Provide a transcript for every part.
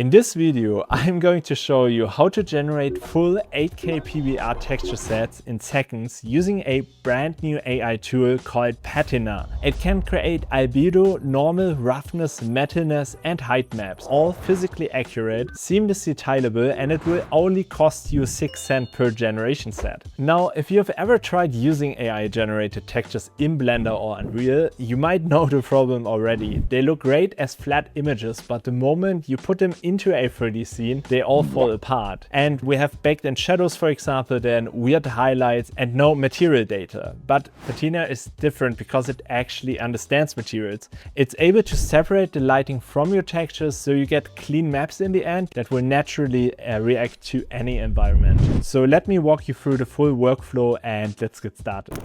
In this video, I'm going to show you how to generate full 8K PBR texture sets in seconds using a brand new AI tool called Patina. It can create albedo, normal, roughness, metalness, and height maps, all physically accurate, seamlessly tileable, and it will only cost you 6 cents per generation set. Now, if you've ever tried using AI-generated textures in Blender or Unreal, you might know the problem already. They look great as flat images, but the moment you put them into a 3D scene, they all fall apart. And we have baked-in shadows, for example, then weird highlights and no material data. But Patina is different because it actually understands materials. It's able to separate the lighting from your textures so you get clean maps in the end that will naturally react to any environment. So let me walk you through the full workflow and let's get started.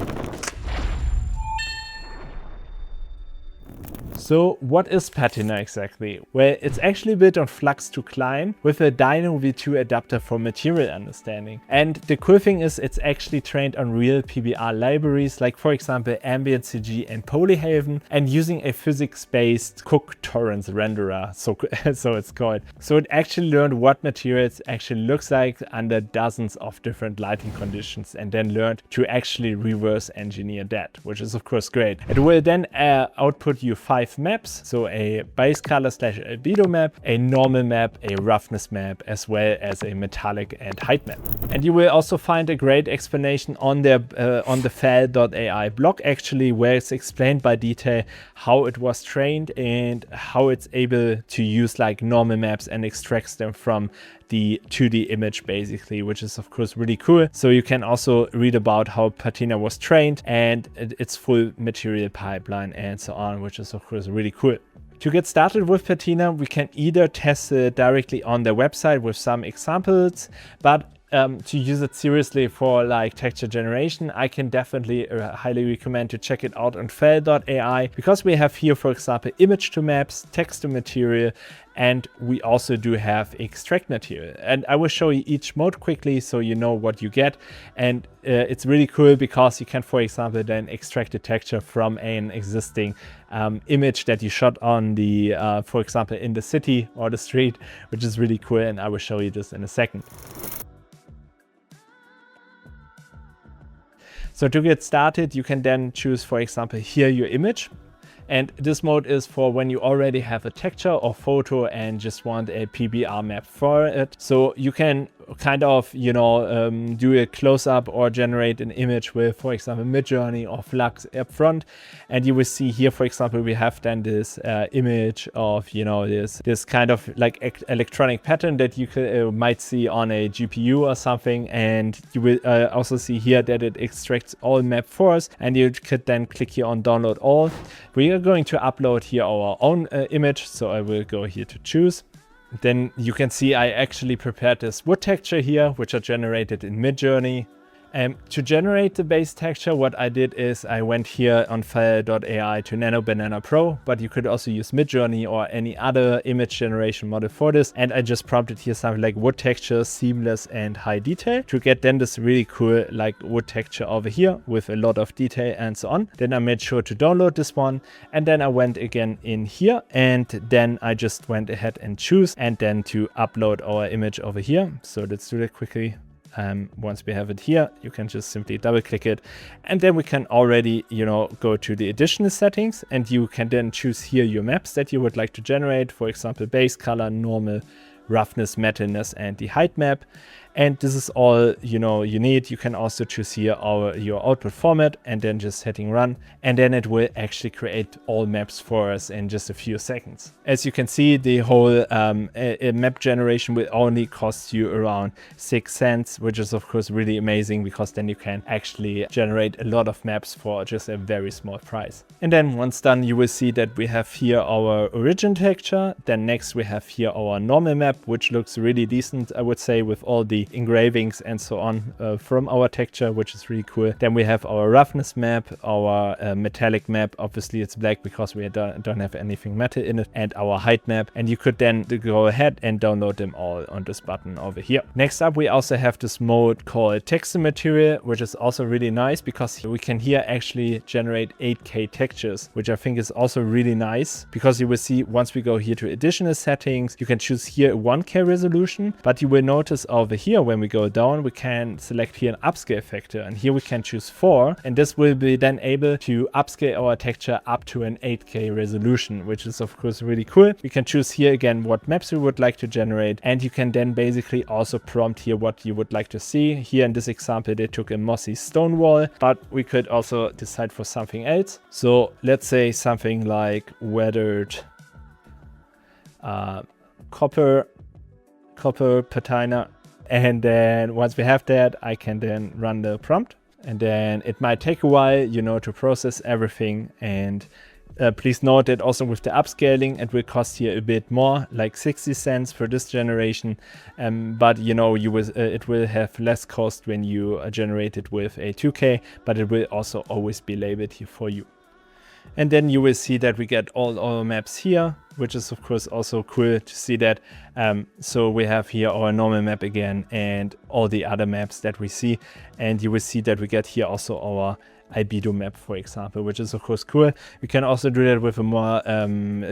So what is Patina exactly? Well, it's actually built on Flux to Client with a Dino V2 adapter for material understanding. And the cool thing is it's actually trained on real PBR libraries, like for example AmbientCG and Poly Haven, and using a physics-based Cook torrents renderer, so it's called. So it actually learned what materials actually looks like under dozens of different lighting conditions and then learned to actually reverse engineer that, which is of course great. It will then output you 5 maps, so a base color / albedo map, a normal map, a roughness map, as well as a metallic and height map. And you will also find a great explanation on the fal.ai blog actually, where it's explained by detail how it was trained and how it's able to use like normal maps and extracts them from the 2D image basically, which is of course really cool. So you can also read about how Patina was trained and its full material pipeline and so on, which is of course really cool. To get started with Patina, we can either test it directly on their website with some examples, but to use it seriously for like texture generation, I can definitely highly recommend to check it out on fal.ai, because we have here, for example, image to maps, text to material, and we also do have extract material. And I will show you each mode quickly so you know what you get. And it's really cool because you can, for example, then extract a texture from an existing image that you shot on the, for example, in the city or the street, which is really cool. And I will show you this in a second. So to get started, you can then choose, for example, here your image. And this mode is for when you already have a texture or photo and just want a PBR map for it. So you can kind of, you know, do a close-up or generate an image with, for example, Midjourney or Flux up front. And you will see here, for example, we have then this image of, you know, this kind of like electronic pattern that you might see on a GPU or something. And you will also see here that it extracts all map for us. And you could then click here on download all. We are going to upload here our own image. So I will go here to choose. Then you can see I actually prepared this wood texture here, which are generated in Midjourney. To generate the base texture, what I did is I went here on fal.ai to Nano Banana Pro, but you could also use Midjourney or any other image generation model for this. And I just prompted here something like wood texture, seamless and high detail to get then this really cool like wood texture over here with a lot of detail and so on. Then I made sure to download this one. And then I went again in here and then I just went ahead and choose and then to upload our image over here. So let's do that quickly. Once we have it here, you can just simply double click it and then we can already, you know, go to the additional settings and you can then choose here your maps that you would like to generate. For example, base color, normal, roughness, metalness, and the height map. And this is all, you know, you need. You can also choose here your output format and then just hitting run. And then it will actually create all maps for us in just a few seconds. As you can see, the whole map generation will only cost you around 6 cents, which is of course really amazing because then you can actually generate a lot of maps for just a very small price. And then once done, you will see that we have here our origin texture. Then next we have here our normal map, which looks really decent, I would say, with all the the engravings and so on from our texture, which is really cool. Then we have our roughness map, our metallic map. Obviously it's black because we don't have anything metal in it, and our height map. And you could then go ahead and download them all on this button over here. Next up, we also have this mode called texture material, which is also really nice because we can here actually generate 8K textures, which I think is also really nice, because you will see once we go here to additional settings, you can choose here a 1K resolution, but you will notice over here when we go down, we can select here an upscale factor, and here we can choose 4, and this will be then able to upscale our texture up to an 8K resolution, which is of course really cool. We can choose here again what maps we would like to generate, and you can then basically also prompt here what you would like to see. Here in this example, they took a mossy stone wall, but we could also decide for something else. So let's say something like weathered copper patina. And then once we have that, I can then run the prompt, and then it might take a while, you know, to process everything. And please note that also with the upscaling, it will cost here a bit more, like 60 cents for this generation. But you know, it will have less cost when you generate it with a 2K, but it will also always be labeled here for you. And then you will see that we get all our maps here, which is of course also cool to see that. So we have here our normal map again and all the other maps that we see. And you will see that we get here also our albedo map, for example, which is of course cool. We can also do that with a more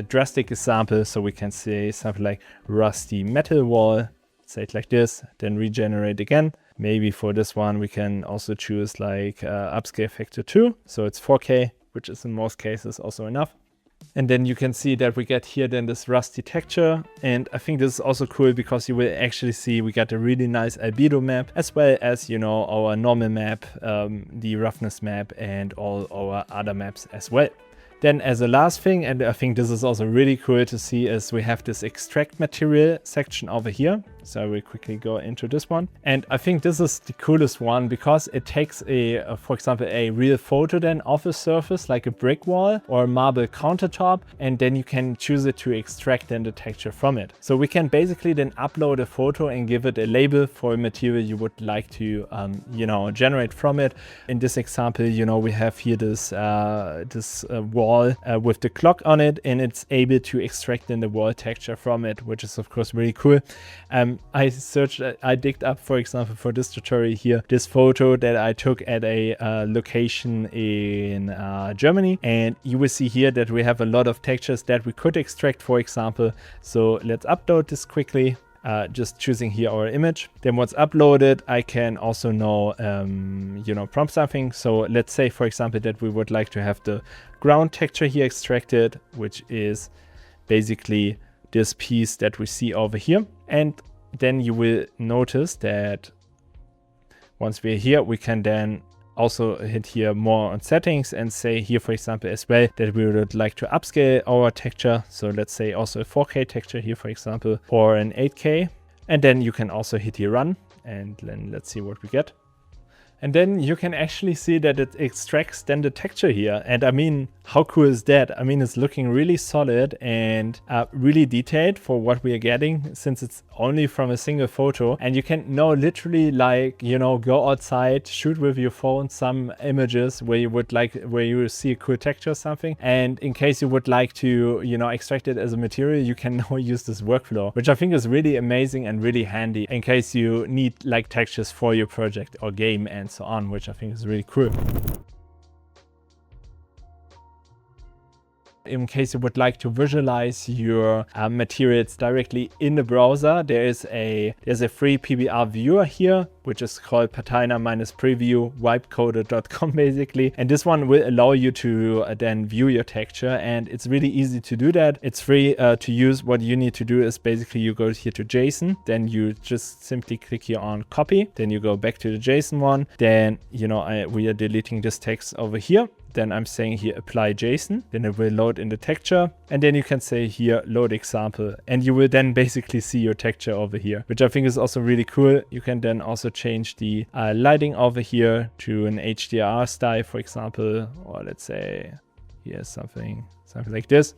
drastic example. So we can say something like rusty metal wall, say it like this, then regenerate again. Maybe for this one, we can also choose like upscale factor 2. So it's 4K, which is in most cases also enough. And then you can see that we get here then this rusty texture. And I think this is also cool because you will actually see we got a really nice albedo map, as well as, you know, our normal map, the roughness map, and all our other maps as well. Then as a last thing, and I think this is also really cool to see, is we have this extract material section over here. So I will quickly go into this one. And I think this is the coolest one because it takes for example, a real photo then of a surface like a brick wall or a marble countertop, and then you can choose it to extract then the texture from it. So we can basically then upload a photo and give it a label for a material you would like to, you know, generate from it. In this example, you know, we have here this wall with the clock on it, and it's able to extract then the wall texture from it, which is of course really cool. I digged up, for example, for this tutorial here, this photo that I took at a location in Germany. And you will see here that we have a lot of textures that we could extract, for example. So let's upload this quickly. Just choosing here our image. Then once uploaded, I can also know, you know, prompt something. So let's say, for example, that we would like to have the ground texture here extracted, which is basically this piece that we see over here. And then you will notice that once we're here, we can then also hit here more on settings and say here, for example, as well, that we would like to upscale our texture. So let's say also a 4K texture here, for example, or an 8K. And then you can also hit here run, and then let's see what we get. And then you can actually see that it extracts then the texture here. And I mean, how cool is that? I mean, it's looking really solid and really detailed for what we are getting, since it's only from a single photo. And you can now literally, like, you know, go outside, shoot with your phone some images where you see a cool texture or something. And in case you would like to, you know, extract it as a material, you can now use this workflow, which I think is really amazing and really handy in case you need like textures for your project or game and so on, which I think is really cool. In case you would like to visualize your materials directly in the browser, there's a free PBR viewer here, which is called patina-preview wipecoded.com basically. And this one will allow you to then view your texture, and it's really easy to do that. It's free to use. What you need to do is basically you go here to JSON, then you just simply click here on copy, then you go back to the JSON one, then, you know, we are deleting this text over here. Then I'm saying here apply JSON, then it will load in the texture, and then you can say here load example, and you will then basically see your texture over here, which I think is also really cool. You can then also change the lighting over here to an HDRI style, for example, or let's say here's something something like this.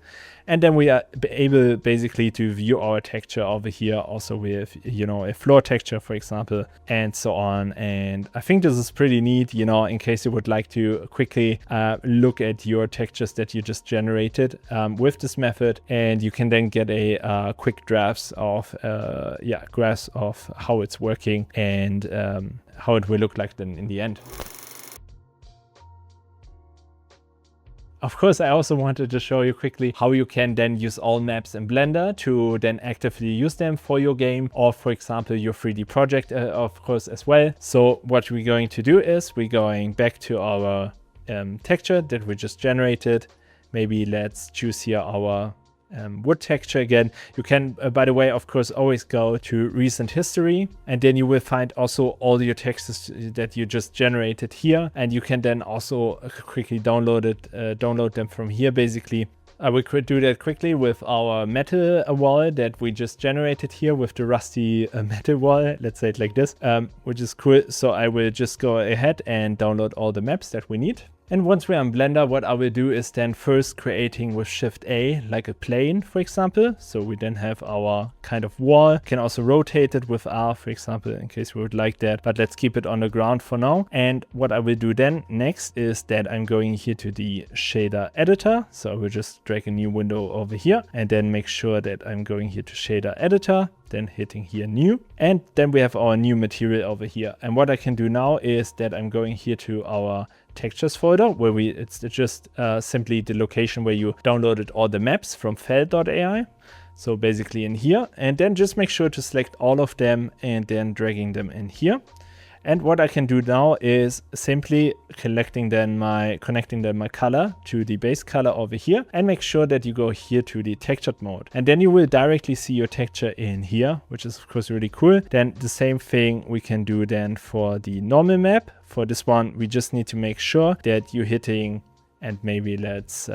And then we are able basically to view our texture over here also with, you know, a floor texture, for example, and so on. And I think this is pretty neat, you know, in case you would like to quickly look at your textures that you just generated with this method. And you can then get a quick drafts of, graphs of how it's working and how it will look like then in the end. Of course, I also wanted to show you quickly how you can then use all maps in Blender to then actively use them for your game or, for example, your 3D project, of course, as well. So what we're going to do is we're going back to our texture that we just generated. Maybe let's choose here our wood texture again. You can, by the way, of course, always go to recent history, and then you will find also all your textures that you just generated here, and you can then also quickly download them from here. Basically, I will do that quickly with our metal wall that we just generated here with the rusty metal wall, let's say it like this, which is cool. So I will just go ahead and download all the maps that we need. And once we're on Blender, what I will do is then first creating with Shift A, like a plane, for example. So we then have our kind of wall. Can also rotate it with R, for example, in case we would like that. But let's keep it on the ground for now. And what I will do then next is that I'm going here to the shader editor. So I will just drag a new window over here and then make sure that I'm going here to shader editor, then hitting here new. And then we have our new material over here. And what I can do now is that I'm going here to our textures folder where it's just simply the location where you downloaded all the maps from fal.ai. So basically in here, and then just make sure to select all of them and then dragging them in here. And what I can do now is simply connecting then my color to the base color over here, and make sure that you go here to the textured mode. And then you will directly see your texture in here, which is of course really cool. Then the same thing we can do then for the normal map. For this one, we just need to make sure that you're hitting, and maybe let's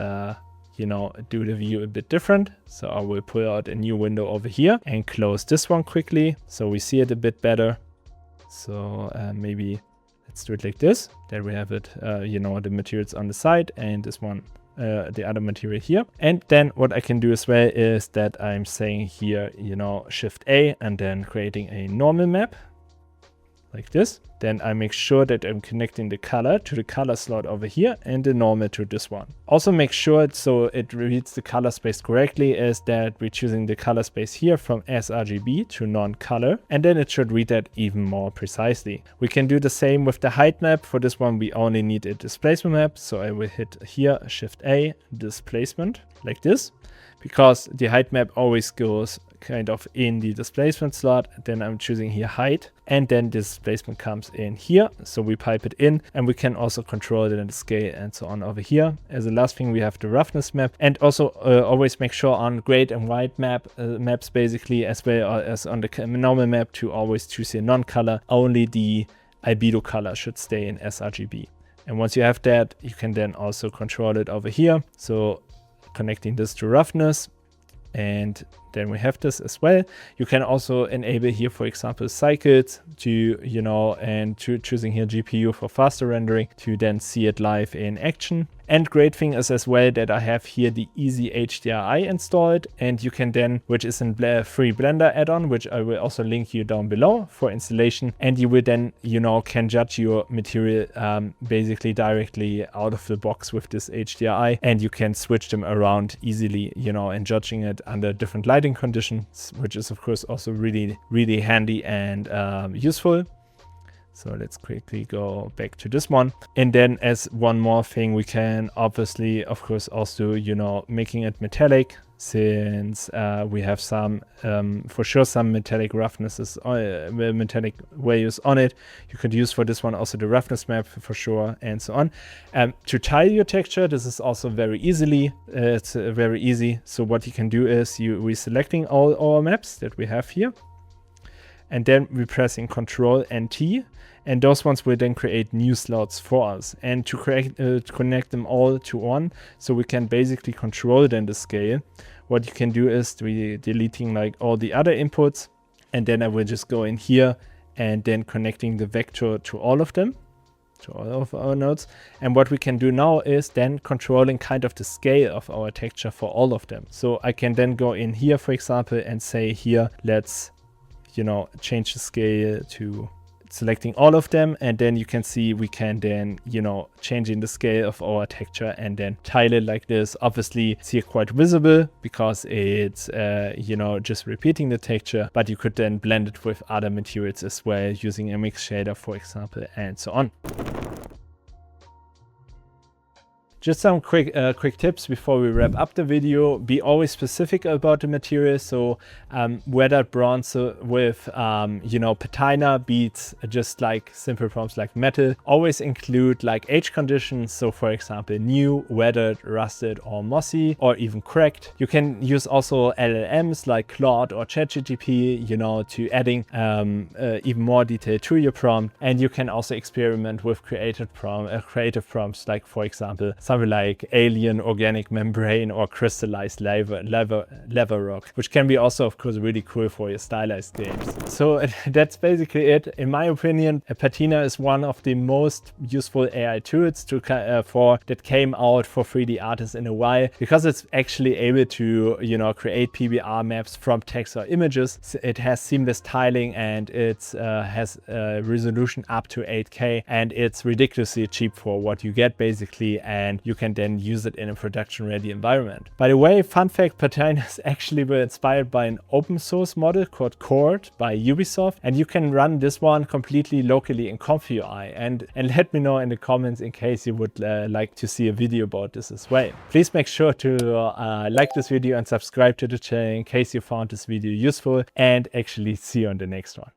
you know, do the view a bit different. So I will pull out a new window over here and close this one quickly so we see it a bit better. So maybe let's do it like this. There we have it, you know, the materials on the side, and this one, the other material here. And then what I can do as well is that I'm saying here, you know, Shift A and then creating a normal map like this. Then I make sure that I'm connecting the color to the color slot over here and the normal to this one. Also make sure so it reads the color space correctly is that we're choosing the color space here from sRGB to non-color, and then it should read that even more precisely. We can do the same with the height map. For this one, we only need a displacement map. So I will hit here Shift A, displacement like this, because the height map always goes kind of in the displacement slot. Then I'm choosing here height, and then displacement comes in here. So we pipe it in, and we can also control it and the scale and so on over here. As a last thing, we have the roughness map, and also always make sure on gray and white maps basically, as well as on the normal map, to always choose here non-color. Only the albedo color should stay in sRGB. And once you have that, you can then also control it over here. So connecting this to roughness, and then we have this as well. You can also enable here, for example, cycles to, you know, and choosing here GPU for faster rendering to then see it live in action. And great thing is as well that I have here the easy HDRI installed, and you can then, which is a free Blender add-on, which I will also link you down below for installation. And you will then, you know, can judge your material basically directly out of the box with this HDRI, and you can switch them around easily, you know, and judging it under different lighting conditions, which is of course also really, really handy and useful. So let's quickly go back to this one. And then as one more thing, we can obviously, of course, also, you know, making it metallic, since we have some, for sure, some metallic roughnesses, metallic values on it. You could use for this one also the roughness map for sure, and so on. To tile your texture, this is also very easily, it's very easy. So what you can do is we're selecting all our maps that we have here, and then we're pressing Ctrl and T. And those ones will then create new slots for us, and to connect them all to one, so we can basically control then the scale. What you can do is deleting like all the other inputs, and then I will just go in here and then connecting the vector to all of them. to all of our nodes. And what we can do now is then controlling kind of the scale of our texture for all of them. So I can then go in here, for example, and say here, let's, change the scale to selecting all of them, and then you can see we can then changing the scale of our texture and then tile it like this. Obviously it's here quite visible because it's just repeating the texture, but you could then blend it with other materials as well using a mix shader, for example, and so on. Just some quick tips before we wrap up the video. Be always specific about the material. So whether bronze with patina beads, just like simple prompts like metal. Always include like age conditions. So for example, new, weathered, rusted, or mossy, or even cracked. You can use also LLMs like Claude or ChatGPT, to adding even more detail to your prompt. And you can also experiment with creative prompts, like for example, something like alien organic membrane or crystallized lava rock, which can be also, of course, really cool for your stylized games. So that's basically it. In my opinion, Patina is one of the most useful AI tools that came out for 3D artists in a while, because it's actually able to, create PBR maps from text or images. It has seamless tiling, and it has a resolution up to 8K, and it's ridiculously cheap for what you get, basically, and you can then use it in a production-ready environment. By the way, fun fact, Patina is actually inspired by an open source model called Chord by Ubisoft, and you can run this one completely locally in Comfy.ui, and let me know in the comments in case you would like to see a video about this as well. Please make sure to like this video and subscribe to the channel in case you found this video useful, and actually see you on the next one.